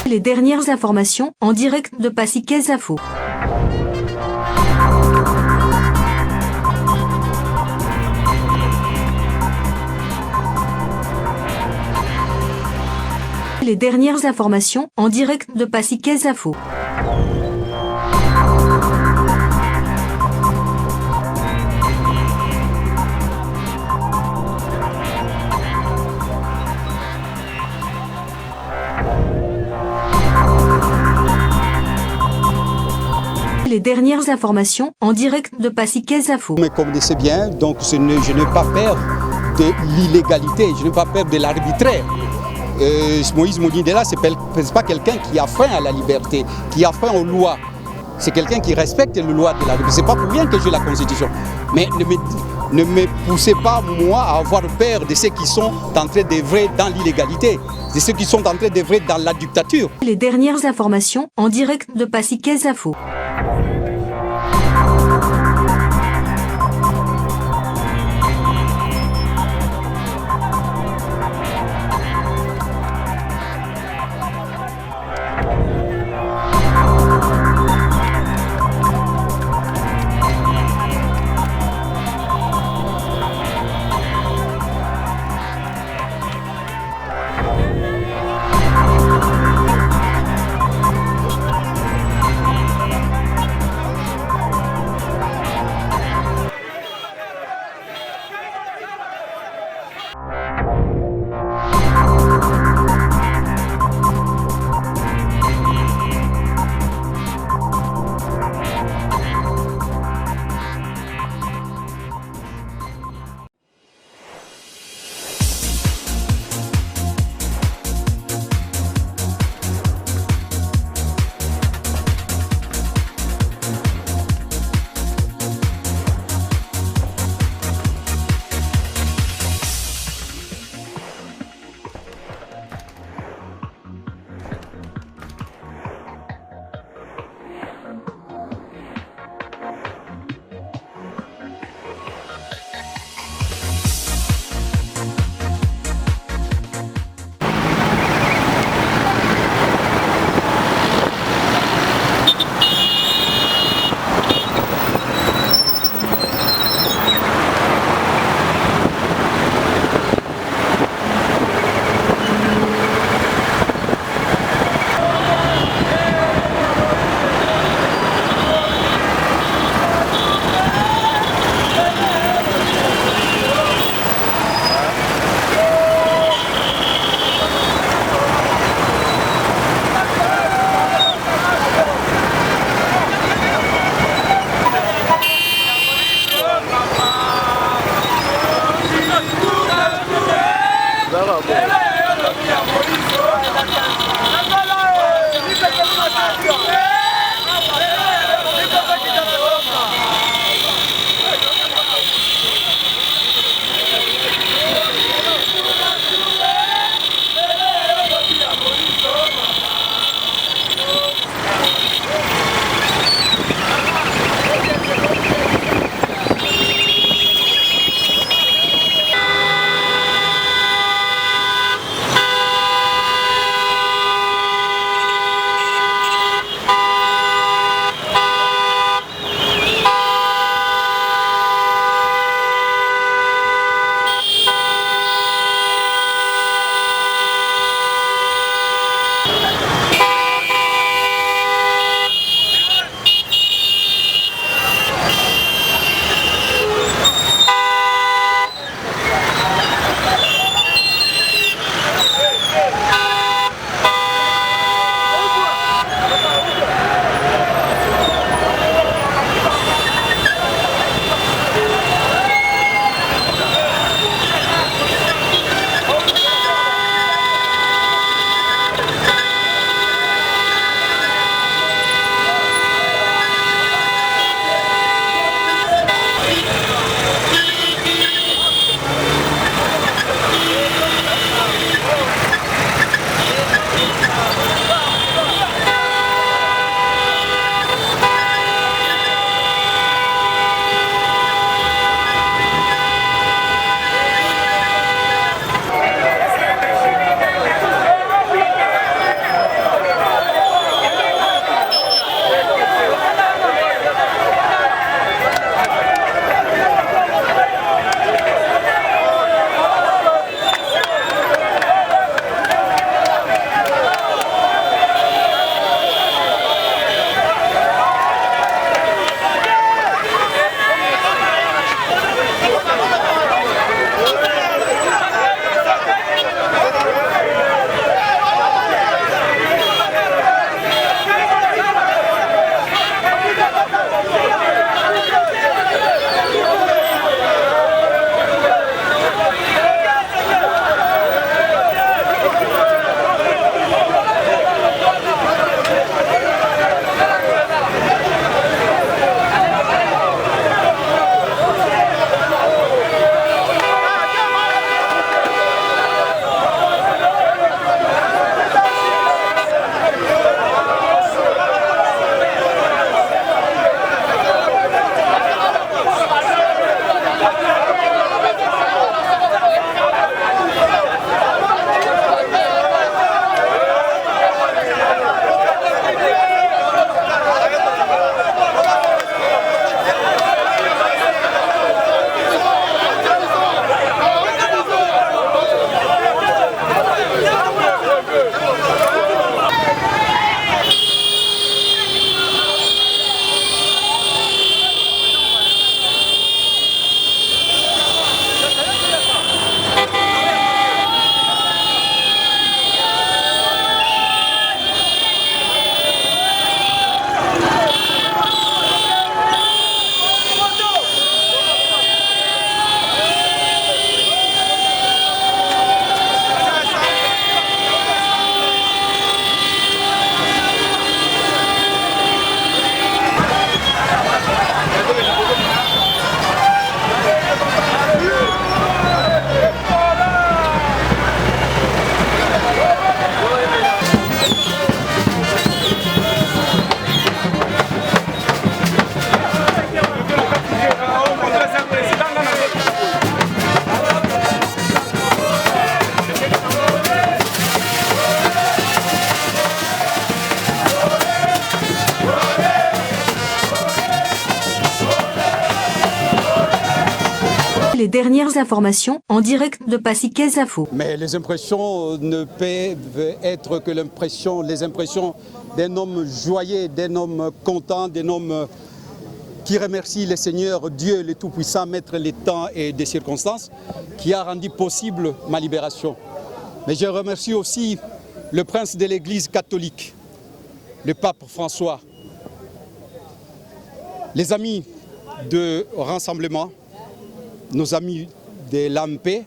Les dernières informations en direct de Paciquez Info. Les dernières informations en direct de Paciquez Info. Les dernières informations en direct de Paciquez Info. Vous me connaissez bien, donc je n'ai pas peur de l'illégalité, je n'ai pas peur de l'arbitraire. Moïse Mounidela, ce n'est pas quelqu'un qui a faim à la liberté, qui a faim aux lois. C'est quelqu'un qui respecte les lois de la République. Ce n'est pas pour rien que j'ai la Constitution. Mais ne me poussez pas, moi, à avoir peur de ceux qui sont en train d'œuvrer dans l'illégalité, de ceux qui sont en train d'œuvrer dans la dictature. Les dernières informations en direct de Paciquez Info. dernières informations en direct de Paciquez Info. Mais les impressions ne peuvent être que les impressions d'un homme joyeux, d'un homme content, d'un homme qui remercie le Seigneur, Dieu, le Tout-Puissant, Maître des temps et des circonstances, qui a rendu possible ma libération. Mais je remercie aussi le prince de l'Église catholique, le pape François, les amis de Rassemblement, nos amis de l'AMP,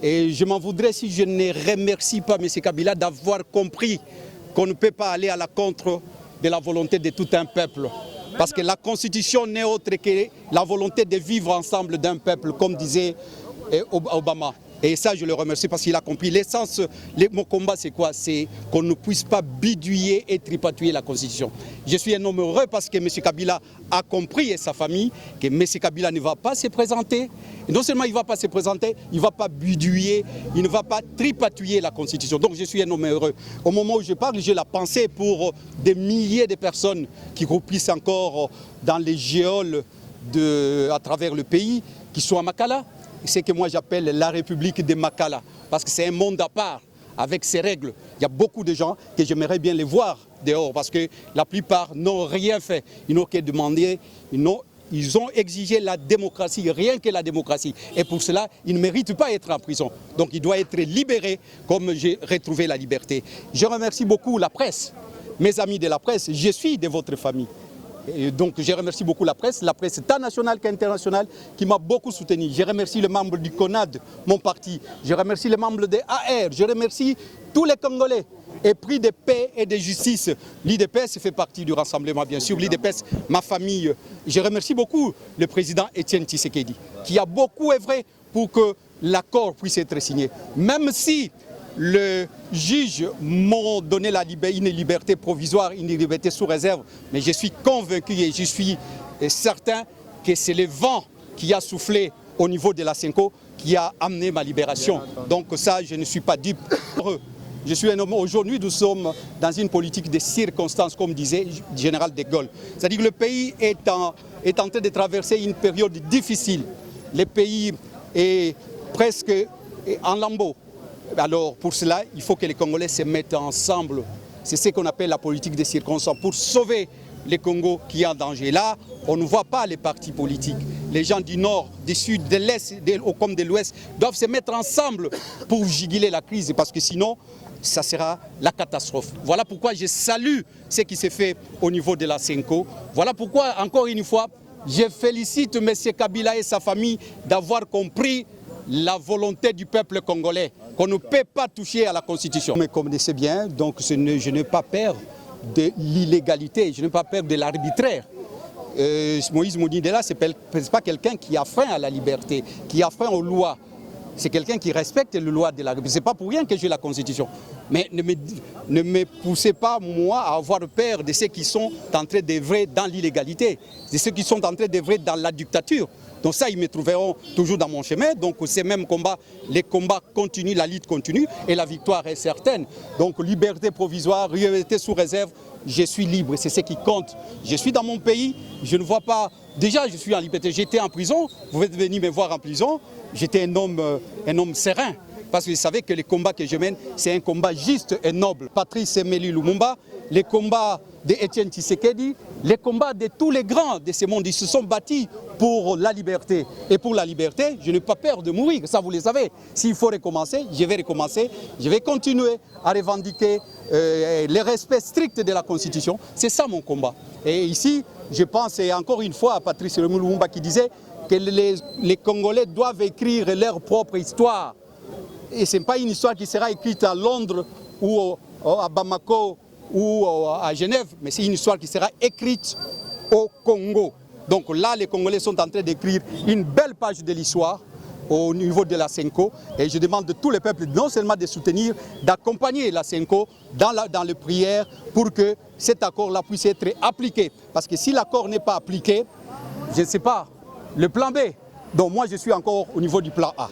et je m'en voudrais si je ne remercie pas M. Kabila d'avoir compris qu'on ne peut pas aller à la contre de la volonté de tout un peuple. Parce que la Constitution n'est autre que la volonté de vivre ensemble d'un peuple, comme disait Obama. Et ça, je le remercie parce qu'il a compris. L'essence, mon combat, c'est quoi? C'est qu'on ne puisse pas bidouiller et tripatouiller la Constitution. Je suis un homme heureux parce que M. Kabila a compris, et sa famille, que M. Kabila ne va pas se présenter. Et non seulement il ne va pas se présenter, il ne va pas bidouiller, il ne va pas tripatouiller la Constitution. Donc je suis un homme heureux. Au moment où je parle, j'ai la pensée pour des milliers de personnes qui groupissent encore dans les géoles à travers le pays, qui sont à Makala. C'est ce que moi j'appelle la République de Makala, parce que c'est un monde à part, avec ses règles. Il y a beaucoup de gens que j'aimerais bien les voir dehors, parce que la plupart n'ont rien fait. Ils n'ont qu'à demander, ils ont exigé la démocratie, rien que la démocratie. Et pour cela, ils ne méritent pas d'être en prison. Donc ils doivent être libérés, comme j'ai retrouvé la liberté. Je remercie beaucoup la presse, mes amis de la presse, je suis de votre famille. Et donc je remercie beaucoup la presse tant nationale qu'internationale qui m'a beaucoup soutenu. Je remercie les membres du CONAD, mon parti. Je remercie les membres de AR. Je remercie tous les Congolais épris de paix et de justice. L'IDPS fait partie du rassemblement, bien sûr. L'IDPS, ma famille. Je remercie beaucoup le président Etienne Tshisekedi qui a beaucoup œuvré pour que l'accord puisse être signé. Même si le juge m'a donné une liberté provisoire, une liberté sous réserve, mais je suis convaincu et je suis certain que c'est le vent qui a soufflé au niveau de la Senko qui a amené ma libération. Donc ça, je ne suis pas dupe. Je suis un homme. Aujourd'hui, nous sommes dans une politique de circonstances, comme disait le général de Gaulle. C'est-à-dire que le pays est en train de traverser une période difficile. Le pays est presque en lambeaux. Alors pour cela, il faut que les Congolais se mettent ensemble. C'est ce qu'on appelle la politique des circonstances pour sauver le Congo qui est en danger. Là, on ne voit pas les partis politiques. Les gens du nord, du sud, de l'est comme de l'ouest doivent se mettre ensemble pour juguler la crise parce que sinon, ça sera la catastrophe. Voilà pourquoi je salue ce qui s'est fait au niveau de la Senko. Voilà pourquoi, encore une fois, je félicite M. Kabila et sa famille d'avoir compris la volonté du peuple congolais, qu'on ne peut pas toucher à la Constitution. Mais comme vous savez bien, donc je n'ai pas peur de l'illégalité, je n'ai pas peur de l'arbitraire. Moïse Mounidela, ce n'est pas quelqu'un qui a frein à la liberté, qui a frein aux lois. C'est quelqu'un qui respecte les lois de la République. Ce n'est pas pour rien que j'ai la Constitution. Mais ne me poussez pas, moi, à avoir peur de ceux qui sont en train d'œuvrer dans l'illégalité, de ceux qui sont en train d'œuvrer dans la dictature. Donc ça, ils me trouveront toujours dans mon chemin. Donc ces mêmes combats, les combats continuent, la lutte continue et la victoire est certaine. Donc liberté provisoire, liberté sous réserve, je suis libre, c'est ce qui compte. Je suis dans mon pays, je ne vois pas... Déjà, je suis en liberté, j'étais en prison, vous êtes venu me voir en prison, j'étais un homme serein. Parce que vous savez que le combat que je mène, c'est un combat juste et noble. Patrice Emery Lumumba, les combats d'Etienne Tshisekedi, les combats de tous les grands de ce monde, ils se sont bâtis pour la liberté. Et pour la liberté, je n'ai pas peur de mourir, ça vous le savez. S'il faut recommencer, je vais recommencer. Je vais continuer à revendiquer le respect strict de la Constitution. C'est ça mon combat. Et ici, je pense encore une fois à Patrice Emery Lumumba qui disait que les Congolais doivent écrire leur propre histoire. Et ce n'est pas une histoire qui sera écrite à Londres ou à Bamako ou à Genève, mais c'est une histoire qui sera écrite au Congo. Donc là, les Congolais sont en train d'écrire une belle page de l'histoire au niveau de la Senko. Et je demande de tous les peuples non seulement de soutenir, d'accompagner la Senko dans les prières pour que cet accord-là puisse être appliqué. Parce que si l'accord n'est pas appliqué, je ne sais pas, le plan B. Donc moi, je suis encore au niveau du plan A.